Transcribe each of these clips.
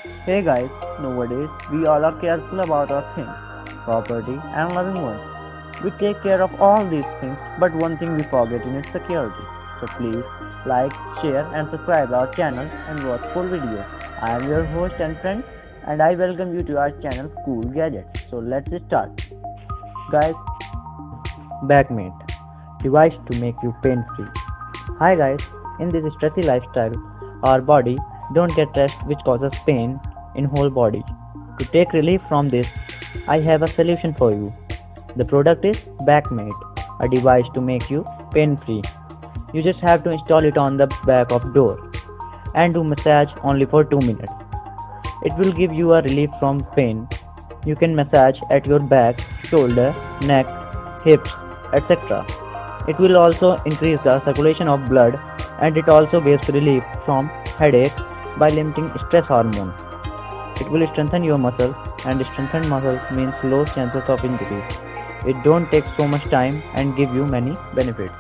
Hey guys, nowadays we all are careful about our things, property and loving ones. We take care of all these things, but one thing we forget in its security. So please like, share and subscribe our channel and watch full videos. I am your host and friend and I welcome you to our channel Cool Gadget. So let's start. Guys, Backmate, device to make you pain free. Hi guys, in this stressy lifestyle, our body don't get rest which causes pain in whole body. To take relief from this, I have a solution for you. The product is Backmate, a device to make you pain free. You just have to install it on the back of door and do massage only for 2 minutes. It will give you a relief from pain. You can massage at your back, shoulder, neck, hips, etc. It will also increase the circulation of blood and it also gives relief from headache by limiting stress hormone. It will strengthen your muscles and strengthened muscles means low chances of injuries. It don't take so much time and give you many benefits.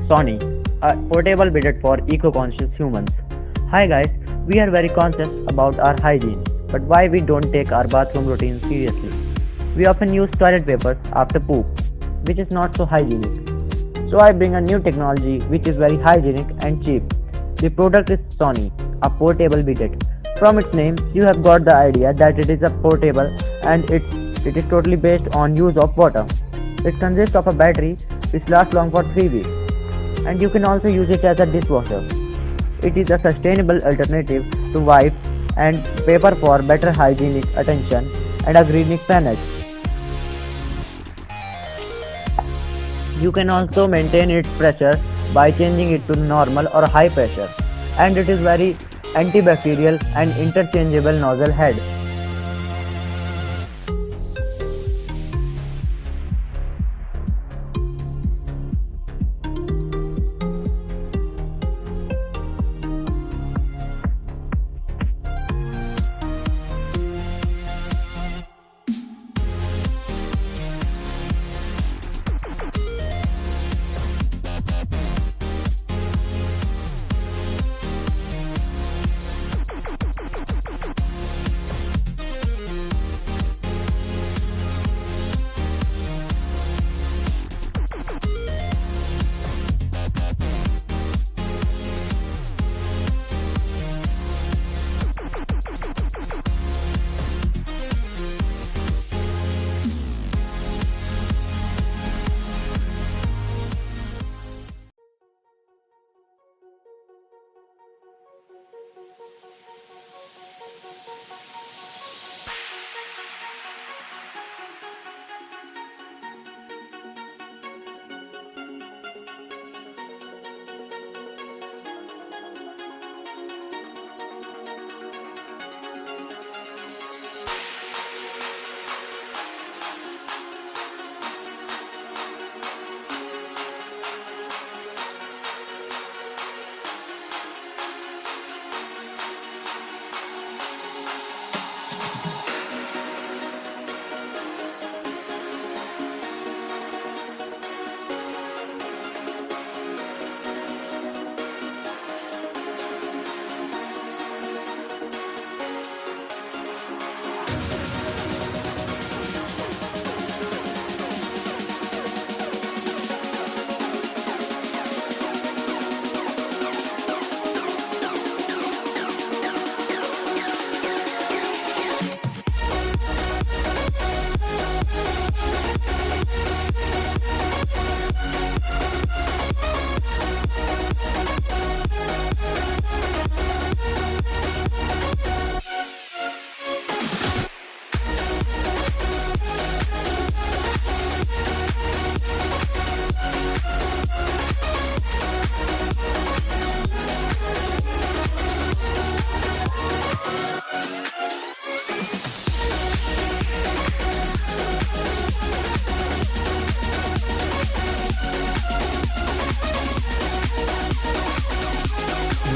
Sony, a portable widget for eco-conscious humans. Hi guys, we are very conscious about our hygiene, but why we don't take our bathroom routine seriously? We often use toilet papers after poop, which is not so hygienic. So I bring a new technology which is very hygienic and cheap. The product is Sony, a portable widget. From its name, you have got the idea that it is a portable and it is totally based on use of water. It consists of a battery which lasts long for 3 weeks. And you can also use it as a dishwasher. It is a sustainable alternative to wipes and paper for better hygienic attention and a greening planet. You can also maintain its pressure by changing it to normal or high pressure, and it is very antibacterial and interchangeable nozzle head.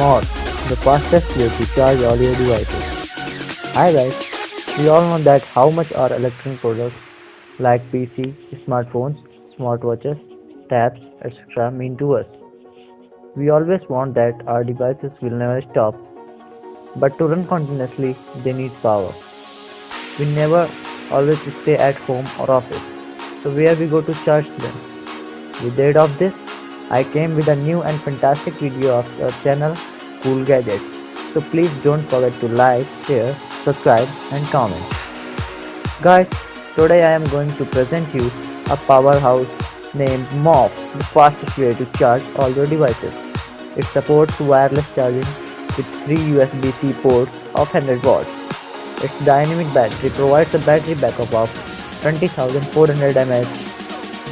more, the fastest way to charge all your devices. Hi guys, we all know that how much our electronic products like PC, smartphones, smartwatches, tabs, etc. mean to us. We always want that our devices will never stop, but to run continuously, they need power. We never always stay at home or office, so where we go to charge them? With the aid of this, I came with a new and fantastic video of our channel, Cool Gadget. So please don't forget to like, share, subscribe and comment. Guys, today I am going to present you a powerhouse named MOF, the fastest way to charge all your devices. It supports wireless charging with 3 USB-C ports of 100 watts. Its dynamic battery provides a battery backup of 20,400 mAh.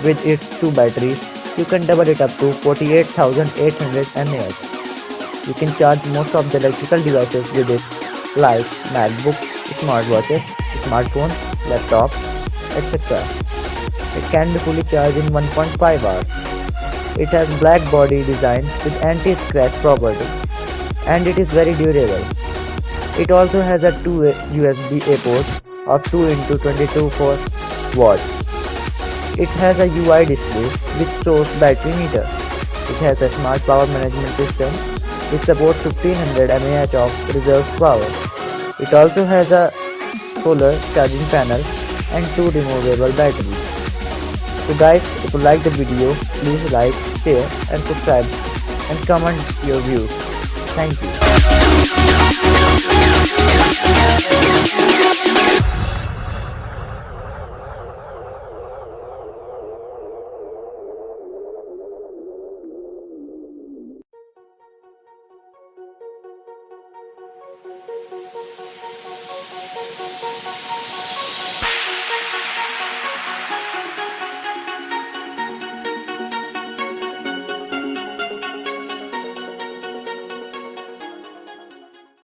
With its 2 batteries, you can double it up to 48,800 mAh. You can charge most of the electrical devices with it, like MacBooks, smartwatches, smartphones, laptops, etc. It can be fully charged in 1.5 hours. It has black body design with anti-scratch property, and it is very durable. It also has a 2 USB-A port of 2 into 22 for watts. It has a UI display which shows battery meter. It has a smart power management system which supports 1500 mAh of reserve power. It also has a solar charging panel and 2 removable batteries. So guys, if you like the video, please like, share and subscribe and comment your views. Thank you.